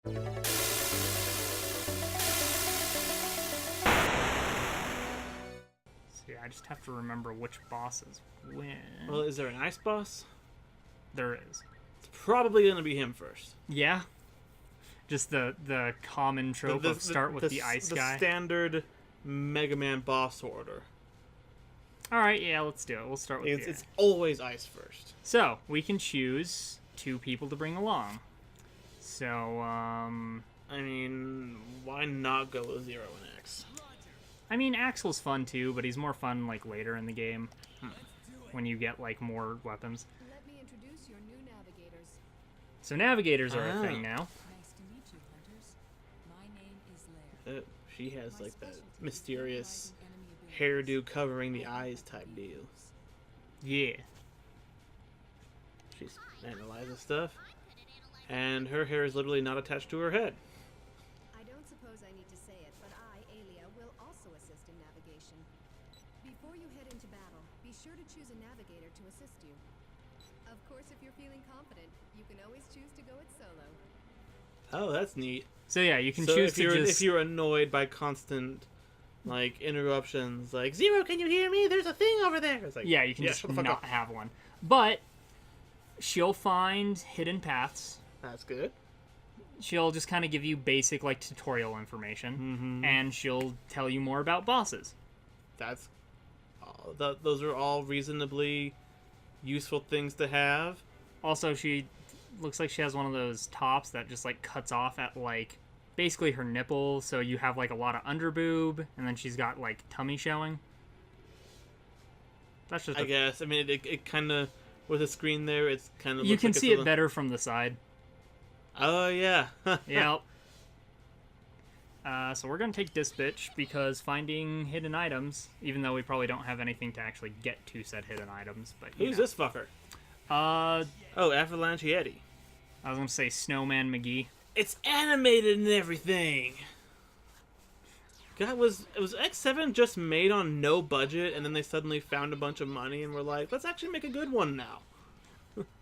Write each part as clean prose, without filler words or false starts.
See, I just have to remember which bosses win. Well, is there an ice boss? There is. It's probably gonna be him first. Yeah. Just the common trope of start with the ice guy. The standard Mega Man boss order. Alright, yeah, let's do it. We'll start with It's always ice first. So, we can choose 2 people to bring along. So, I mean, why not go with Zero and X? I mean, Axel's fun too, but he's more fun, like, later in the game. When you get, like, more weapons. Let me introduce your new navigators. So navigators are a thing now. Nice to meet you, hunters. My name is Leko. She has, like, that mysterious hairdo covering the eyes type deal. Yeah. She's analyzing stuff. And her hair is literally not attached to her head. I don't suppose I need to say it, but I, Alia, will also assist in navigation. Before you head into battle, be sure to choose a navigator to assist you. Of course, if you're feeling confident, you can always choose to go it solo. Oh, that's neat. So yeah, you can choose if you're annoyed by constant, like, interruptions, like, Zero, can you hear me? There's a thing over there. It's like, yeah, you can just shut the fuck not up. have one. But she'll find hidden paths. That's good. She'll just kind of give you basic, like, tutorial information, and she'll tell you more about bosses. That's those are all reasonably useful things to have. Also, she looks like she has one of those tops that just, like, cuts off at, like, basically her nipple, so you have, like, a lot of underboob, and then she's got, like, tummy showing. That's just I guess. I mean, it kind of, with the screen there, it's kind of. You can see it better from the side. Oh, yeah. Yep. So we're going to take this bitch, because finding hidden items, even though we probably don't have anything to actually get to said hidden items, but Who's this fucker? Oh, Avalanche Yeti. I was going to say Snowman McGee. It's animated and everything. God, was X7 just made on no budget, and then they suddenly found a bunch of money and were like, let's actually make a good one now.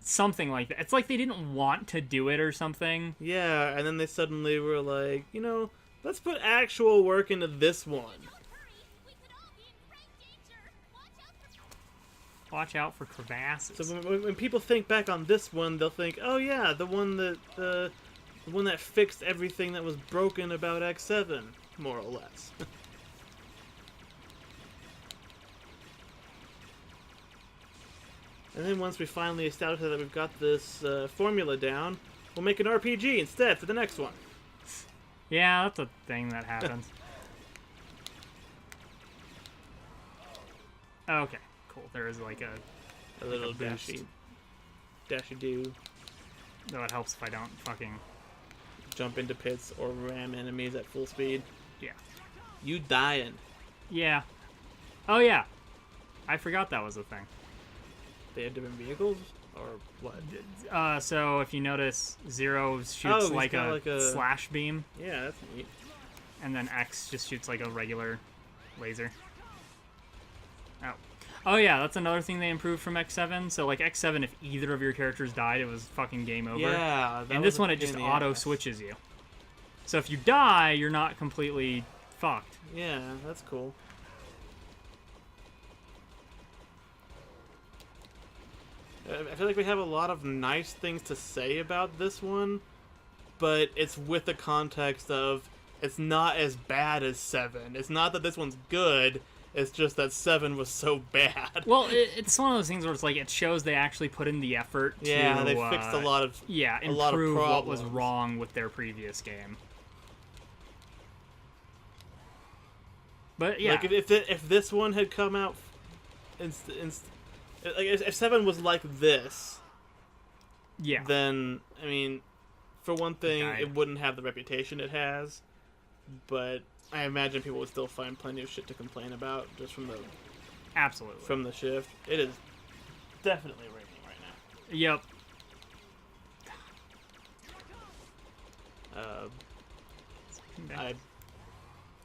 Something like that. It's like they didn't want to do it or something. Yeah, and then they suddenly were like, let's put actual work into this one. Watch out for crevasses. So when people think back on this one, they'll think, oh yeah, the one that fixed everything that was broken about X7, more or less. And then once we finally establish that we've got this formula down, we'll make an RPG instead for the next one. Yeah, that's a thing that happens. Okay, cool. There is like a little dashy do. Though it helps if I don't fucking jump into pits or ram enemies at full speed. Yeah. You dying. Yeah. Oh yeah. I forgot that was a thing. They have different vehicles? Or what? So if you notice, Zero shoots like a slash beam. Yeah, that's neat. And then X just shoots like a regular laser. Oh. Oh yeah, that's another thing they improved from X7. So like X7, if either of your characters died, it was fucking game over. Yeah. And this one, it just auto-switches you. So if you die, you're not completely fucked. Yeah, that's cool. I feel like we have a lot of nice things to say about this one, but it's with the context of it's not as bad as 7. It's not that this one's good, it's just that 7 was so bad. Well, it's one of those things where it's like it shows they actually put in the effort to... Yeah, they fixed a lot of improve what was wrong with their previous game. But yeah. Like if this one had come out... Like, if 7 was like this, yeah, then, I mean, for one thing, it wouldn't have the reputation it has, but I imagine people would still find plenty of shit to complain about just from the... Absolutely. From the shift. It is definitely raining right now. Yep. I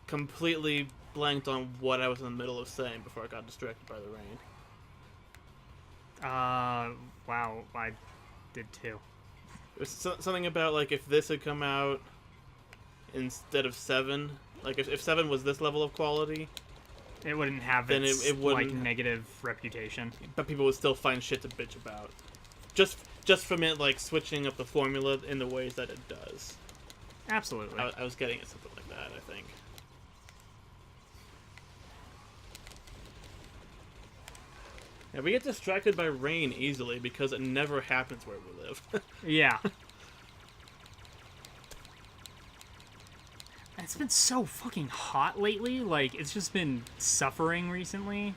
completely blanked on what I was in the middle of saying before I got distracted by the rain. Wow, I did too. There's something about like if this had come out instead of 7, like if 7 was this level of quality, It wouldn't have then its it wouldn't, like negative reputation. but people would still find shit to bitch about. Just from it like switching up the formula in the ways that it does. Absolutely. I was getting at something like that, I think. Yeah, we get distracted by rain easily because it never happens where we live. Yeah. It's been so fucking hot lately. Like, it's just been suffering recently.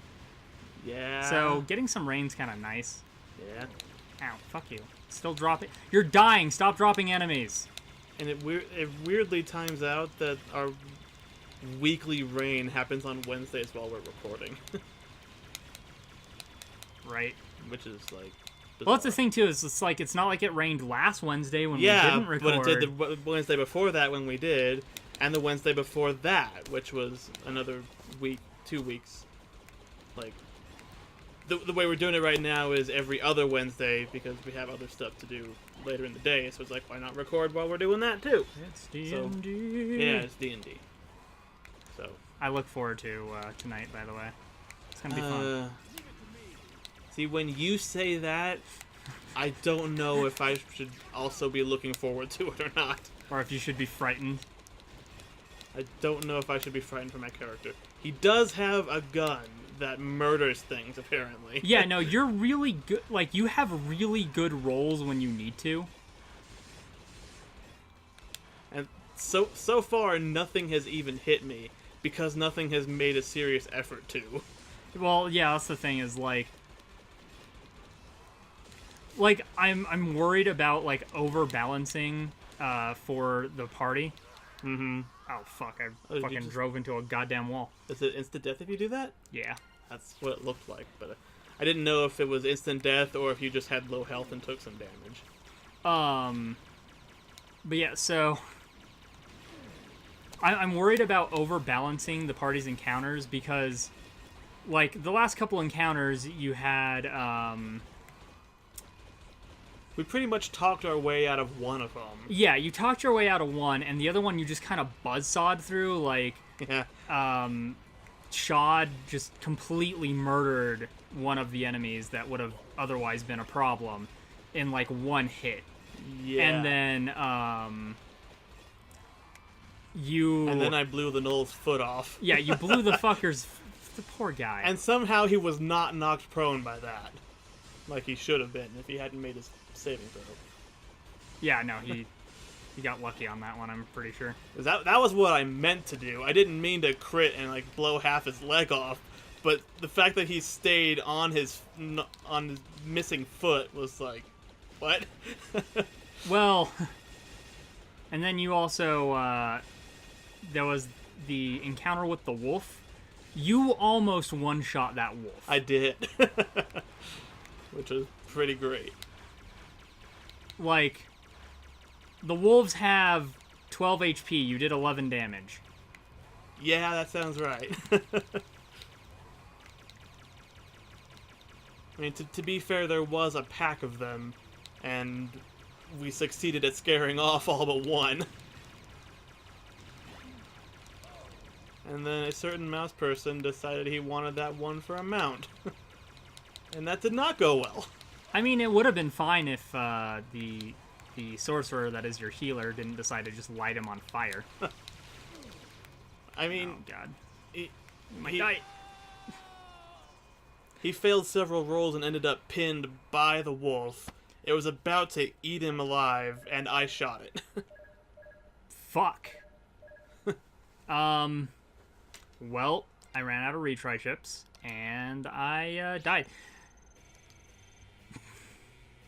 Yeah. So, getting some rain's kind of nice. Yeah. Ow, fuck you. Still dropping. You're dying. Stop dropping enemies. And it weirdly times out that our weekly rain happens on Wednesdays while we're recording. Right. Which is, like... Well, that's the thing, too, is it's like, it's not like it rained last Wednesday when we didn't record. But it did the Wednesday before that when we did, and the Wednesday before that, which was another week, 2 weeks. Like, the way we're doing it right now is every other Wednesday because we have other stuff to do later in the day, so it's like, why not record while we're doing that, too? It's D&D. Yeah, it's D&D. So... I look forward to tonight, by the way. It's going to be fun. See, when you say that, I don't know if I should also be looking forward to it or not. Or if you should be frightened. I don't know if I should be frightened for my character. He does have a gun that murders things, apparently. Yeah, no, you're really good. Like, you have really good rolls when you need to. And so far, nothing has even hit me, because nothing has made a serious effort to. Well, yeah, that's the thing is, like, I'm worried about, like, overbalancing for the party. Mm-hmm. Oh, fuck, I Oh, fucking drove into a goddamn wall. Is it instant death if you do that? Yeah. That's what it looked like, but I didn't know if it was instant death or if you just had low health and took some damage. But yeah, so... I'm worried about overbalancing the party's encounters because, like, the last couple encounters you had, We pretty much talked our way out of one of them. Yeah, you talked your way out of one, and the other one you just kind of buzzsawed through, like, Yeah. Shad just completely murdered one of the enemies that would have otherwise been a problem in, like, one hit. Yeah. And then, And then I blew the Knoll's foot off. Yeah, you blew the fucker's... the poor guy. And somehow he was not knocked prone by that. Like he should have been if he hadn't made his saving throw. Yeah, no, he got lucky on that one, I'm pretty sure. That was what I meant to do. I didn't mean to crit and like blow half his leg off, but the fact that he stayed on his missing foot was like, what? Well, and then you also there was the encounter with the wolf. You almost one-shot that wolf. I did. Which was pretty great. Like, the wolves have 12 HP. You did 11 damage. Yeah, that sounds right. I mean, to be fair, there was a pack of them, and we succeeded at scaring off all but one. And then a certain mouse person decided he wanted that one for a mount. And that did not go well. I mean, it would have been fine if the sorcerer that is your healer didn't decide to just light him on fire. I mean... Oh, God. He might die. He failed several rolls and ended up pinned by the wolf. It was about to eat him alive, and I shot it. Fuck. Well, I ran out of retry chips, and I died.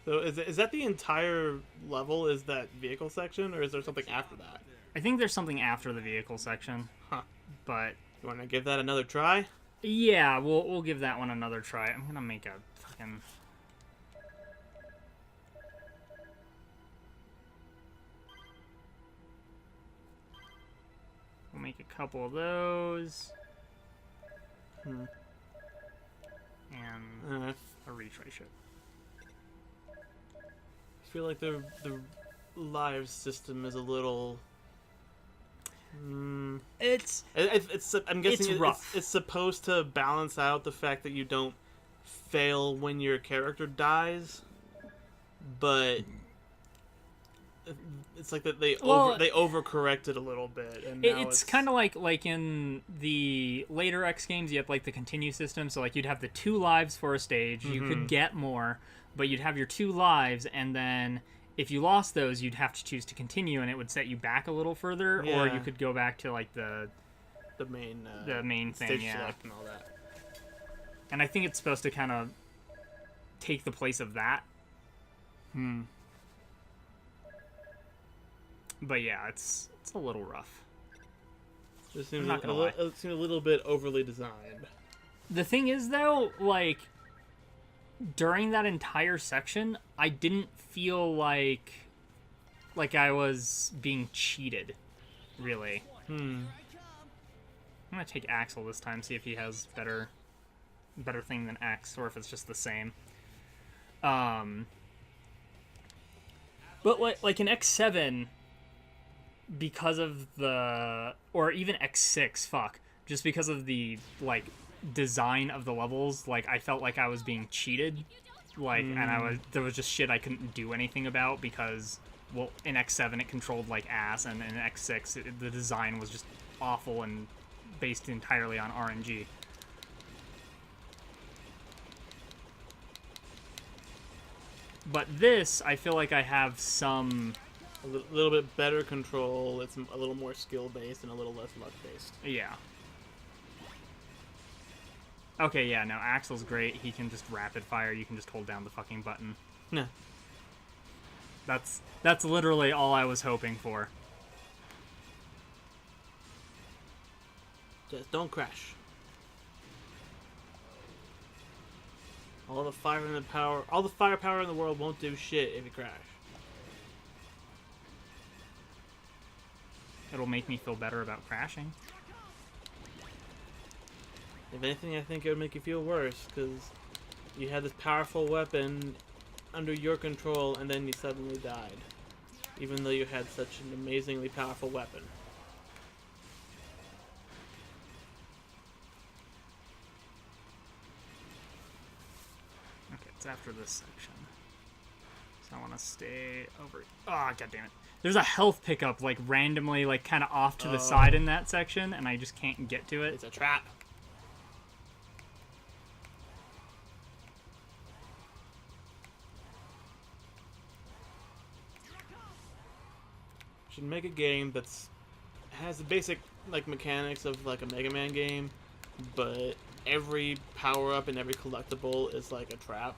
So is that the entire level, is that vehicle section, or is there something after that? I think there's something after the vehicle section. Huh. But... You want to give that another try? Yeah, we'll give that one another try. I'm gonna make a fucking... We'll make a couple of those. And a retry ship. I feel like the live system is a little. It's I'm guessing it's rough. It's supposed to balance out the fact that you don't fail when your character dies, but it's like that they overcorrected a little bit, and now it's kind of like in the later X games, you have like the continue system. So like you'd have the 2 lives for a stage, you could get more, but you'd have your 2 lives, and then if you lost those, you'd have to choose to continue, and it would set you back a little further, or you could go back to like the main thing, stage yeah, select and all that. and I think it's supposed to kind of take the place of that. But yeah, it's a little rough. It seems not gonna lie. it seemed a little bit overly designed. The thing is, though, like, during that entire section, I didn't feel like I was being cheated, really. I'm gonna take Axel this time, see if he has better thing than X, or if it's just the same. But like in X7, because of or even X6, just because of the like design of the levels, like I felt like I was being cheated, like, and there was just shit I couldn't do anything about because, well, in X7 it controlled like ass, and in X6 the design was just awful and based entirely on RNG. But this, I feel like I have some A little bit better control. It's a little more skill based and a little less luck based. Yeah. Okay, yeah, no, Axel's great. He can just rapid fire. You can just hold down the fucking button. No. That's literally all I was hoping for. Just don't crash. All the firepower in the world won't do shit if you crash. It'll make me feel better about crashing. If anything, I think it would make you feel worse, because you had this powerful weapon under your control, and then you suddenly died. Even though you had such an amazingly powerful weapon. Okay, it's after this section. So I want to stay over... Oh, god damn it. There's a health pickup, like, randomly, like, kind of off to the side in that section, and I just can't get to it. It's a trap. Should make a game that's has the basic like mechanics of like a Mega Man game, but every power up and every collectible is like a trap.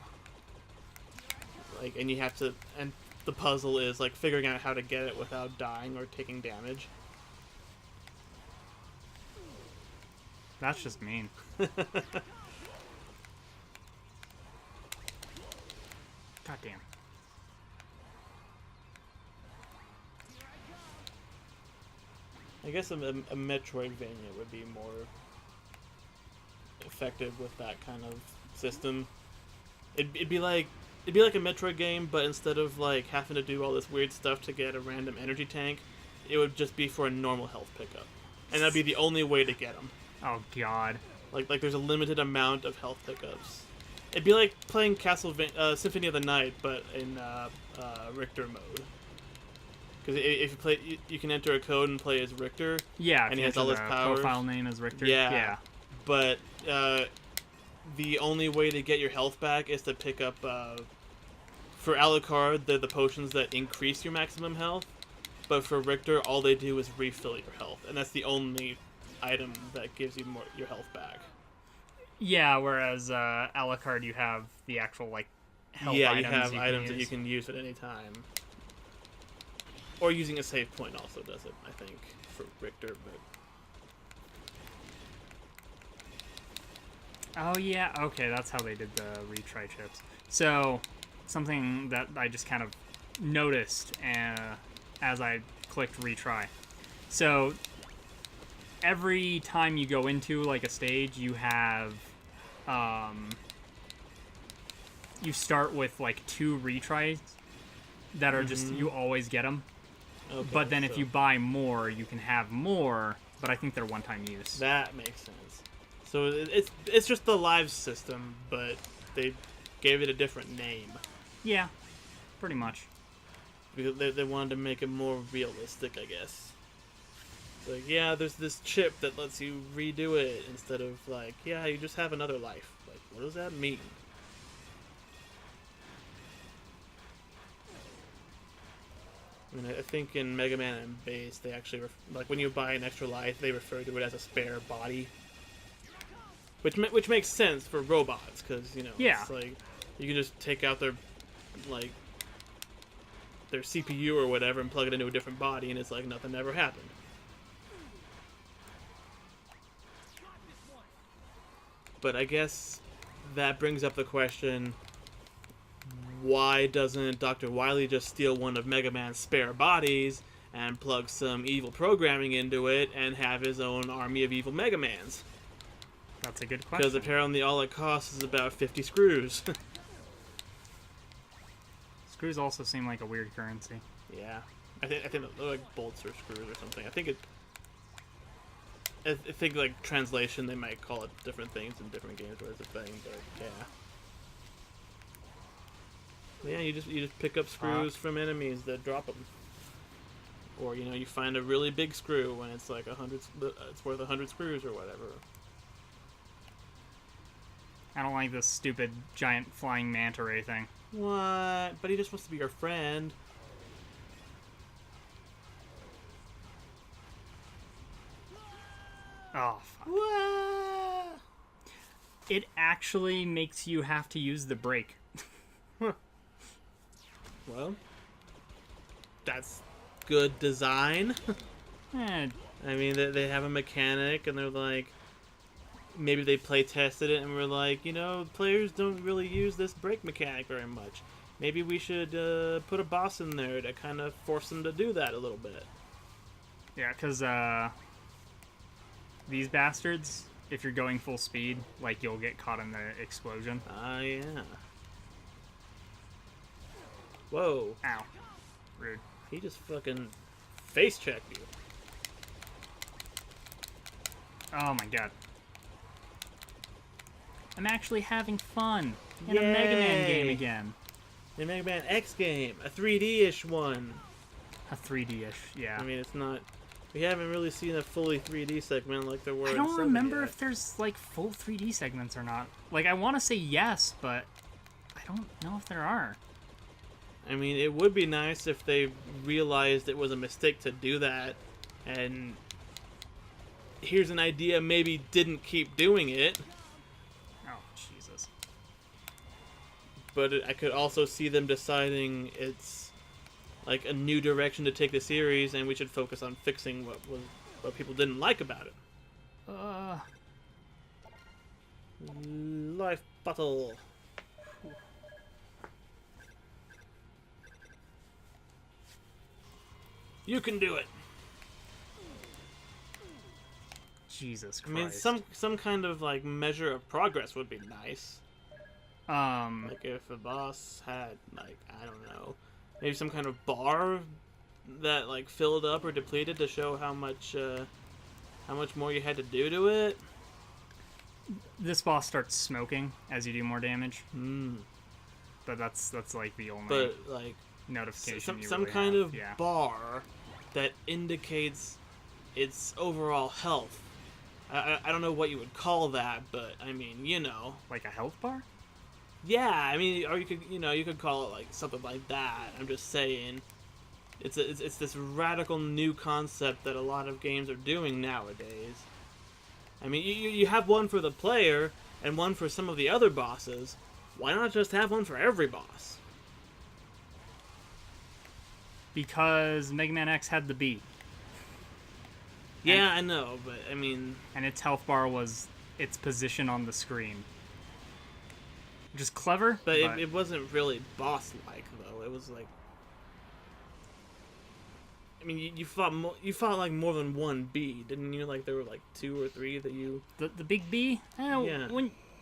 Like, and you have to, and the puzzle is like figuring out how to get it without dying or taking damage. That's just mean. God damn. I guess a Metroidvania would be more effective with that kind of system. It'd be like a Metroid game, but instead of like having to do all this weird stuff to get a random energy tank, it would just be for a normal health pickup, and that'd be the only way to get them. Oh god. Like there's a limited amount of health pickups. It'd be like playing Symphony of the Night, but in Richter mode. Because if you play, you can enter a code and play as Richter. Yeah, and he has all his powers. Profile name is Richter. Yeah. But the only way to get your health back is to pick up, for Alucard, the potions that increase your maximum health. But for Richter, all they do is refill your health, and that's the only item that gives you your health back. Yeah, whereas Alucard, you have the actual like health items. Yeah, you have items that you can use at any time. Or using a save point also does it, I think, for Richter. But... Oh yeah, okay, that's how they did the retry chips. So, something that I just kind of noticed as I clicked retry. So, every time you go into like a stage, you have you start with like 2 retries, that are just, you always get them. Okay, But then if so you buy more, you can have more, but I think they're one-time use. that makes sense. So it's just the live system, but they gave it a different name Yeah, pretty much. because they wanted to make it more realistic, I guess. It's like, yeah, there's this chip that lets you redo it instead of like, yeah, you just have another life. Like, what does that mean? I mean, I think in Mega Man and Base, they actually like when you buy an extra life, they refer to it as a spare body, which makes sense for robots because Yeah. it's like you can just take out their like their CPU or whatever and plug it into a different body, and it's like nothing ever happened. But I guess that brings up the question: why doesn't Dr. Wily just steal one of Mega Man's spare bodies and plug some evil programming into it and have his own army of evil Mega Mans? That's a good Because question. apparently all it costs is about 50 screws. Screws also seem like a weird currency. Yeah. I think they're like bolts or screws or something. I think like translation they might call it different things in different games where it's a thing, but yeah. Yeah, you just pick up screws from enemies that drop them. Or you find a really big screw when it's like it's worth 100 screws or whatever. I don't like this stupid giant flying manta ray thing. What? But he just wants to be your friend. Oh, fuck. What? It actually makes you have to use the brake. Well, that's good design. Eh, I mean, they have a mechanic, and they're like, maybe they play tested it, and we're like, players don't really use this brake mechanic very much. Maybe we should put a boss in there to kind of force them to do that a little bit. yeah, because these bastards, if you're going full speed, like, you'll get caught in the explosion. Ah, yeah. Whoa. Ow. Rude. He just fucking face-checked you. Oh my god. I'm actually having fun in a Mega Man game Yay. again. The Mega Man X game, a 3D-ish one. A 3D-ish, yeah. I mean, it's not... We haven't really seen a fully 3D segment like there were I in don't 7 remember yet. if there's, like, full 3D segments or not. Like, I want to say yes, but I don't know if there are. I mean, it would be nice if they realized it was a mistake to do that, and here's an idea, maybe didn't keep doing it. Oh, Jesus. But I could also see them deciding it's like a new direction to take the series, and we should focus on fixing what people didn't like about it. Life battle. You can do it. Jesus I Christ. mean, some kind of like measure of progress would be nice. Like if a boss had like, I don't know, maybe some kind of bar that like filled up or depleted to show how much more you had to do to it. This boss starts smoking as you do more damage, Hmm. but that's like the only But like notification you some really kind have. of Yeah. bar that indicates its overall health. I don't know what you would call that, but I mean, Like a health bar? yeah, I mean, or you could call it like something like that. I'm just saying, it's this radical new concept that a lot of games are doing nowadays. I mean, you have one for the player and one for some of the other bosses. Why not just have one for every boss? Because Mega Man X had the B, Yeah, I know, but I mean, and its health bar was its position on the screen. Which is clever, but it wasn't really boss-like though. It was like, I mean, you fought like more than one B, didn't you? Like there were like 2 or 3 that you. the big B? Yeah.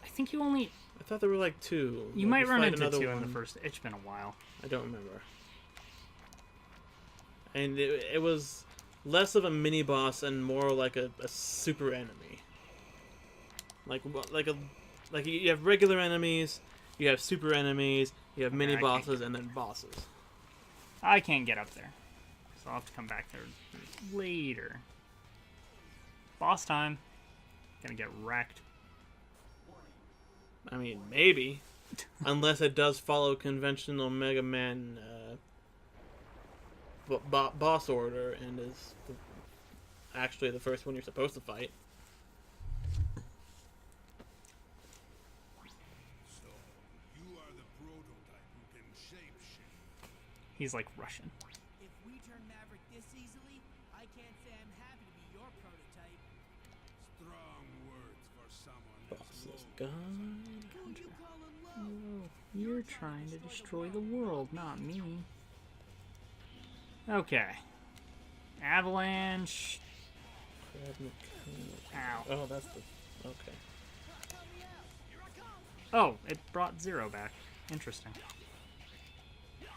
I think you only... I thought there were like 2. You Like, might run fight into another 2 in one. the first... It's been a while. I don't remember. and it was less of a mini boss and more like a super enemy. Like you have regular enemies, you have super enemies, you have mini I can't bosses, and then bosses. I can't get up there, so I'll have to come back there later. Boss time. Gonna get wrecked. I mean, maybe. Unless it does follow conventional Mega Man boss order and is actually the first one you're supposed to fight. So, you are the prototype who can shapeshift. He's like Russian. If we turn Maverick this easily, I can't say I'm happy to be your prototype. Strong words for someone as Bosses low. gone. Who you calling low? You're trying to destroy the world, not me. Okay. Avalanche. Ow. Oh, that's the... Okay. Oh, it brought Zero back. Interesting.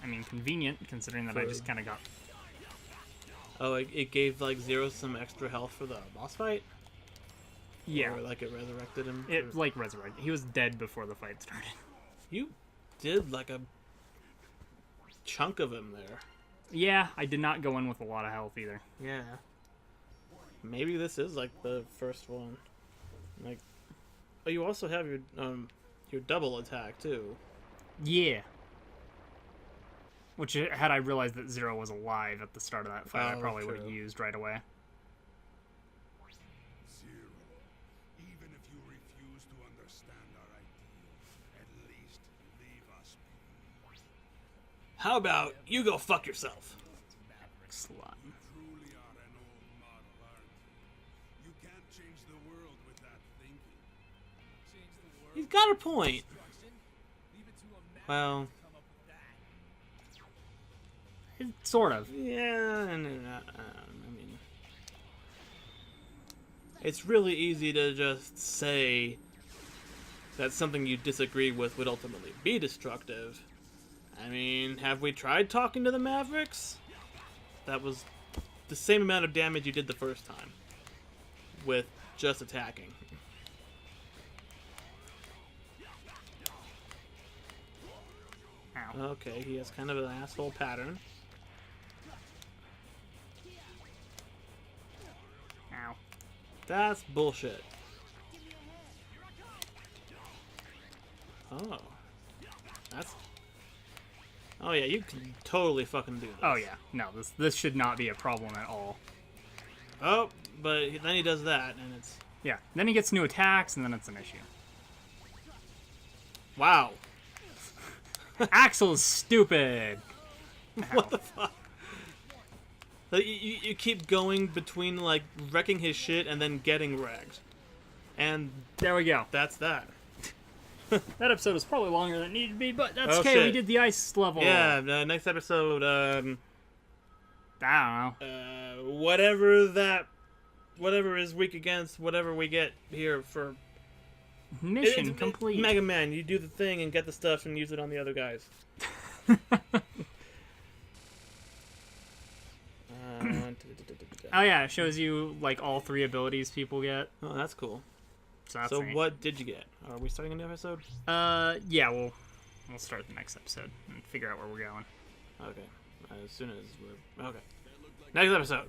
I mean, convenient, considering that I just kind of got... Oh, it gave, like, Zero some extra health for the boss fight? Yeah. Or, like, it resurrected him? It, Or- like, resurrected. He was dead before the fight started. You did, like, a chunk of him there. Yeah, I did not go in with a lot of health either. Yeah. Maybe this is, like, the first one. Like... Oh, you also have your double attack, too. Yeah. Which, had I realized that Zero was alive at the start of that fight, I Oh, probably would have true. used right away. Zero. Even if you refuse to understand our ideals, at least leave us be. How about you go fuck yourself? Slut. You truly are an old model, aren't you? You can't change the world with that thinking. Change the world. He's got a point. Destruction? Leave it to a Maverick Well, to come up with that. Sort of. yeah, I mean... It's really easy to just say that something you disagree with would ultimately be destructive. I mean, have we tried talking to the Mavericks? That was the same amount of damage you did the first time. With just attacking. Ow. Okay, he has kind of an asshole pattern. Ow. That's bullshit. Oh. That's... Oh yeah, you can totally fucking do this. Oh yeah, no, this should not be a problem at all. Oh, but then he does that, and it's... Yeah, then he gets new attacks, and then it's an issue. Wow. Axel's stupid! What the fuck? Like, you keep going between, like, wrecking his shit and then getting wrecked. And There we go. that's that. That episode was probably longer than it needed to be, but that's Oh, okay, we shit. did the ice level. Yeah, next episode, I don't know. whatever is weak against whatever we get here for... Mission It- complete. Mega Man, you do the thing and get the stuff and use it on the other guys. Oh yeah, it shows you like all 3 abilities people get. Oh, that's cool. So that's So neat. what did you get? Are we starting a new episode? Yeah, we'll start the next episode and figure out where we're going. Okay. As soon as we're... Okay. Next episode.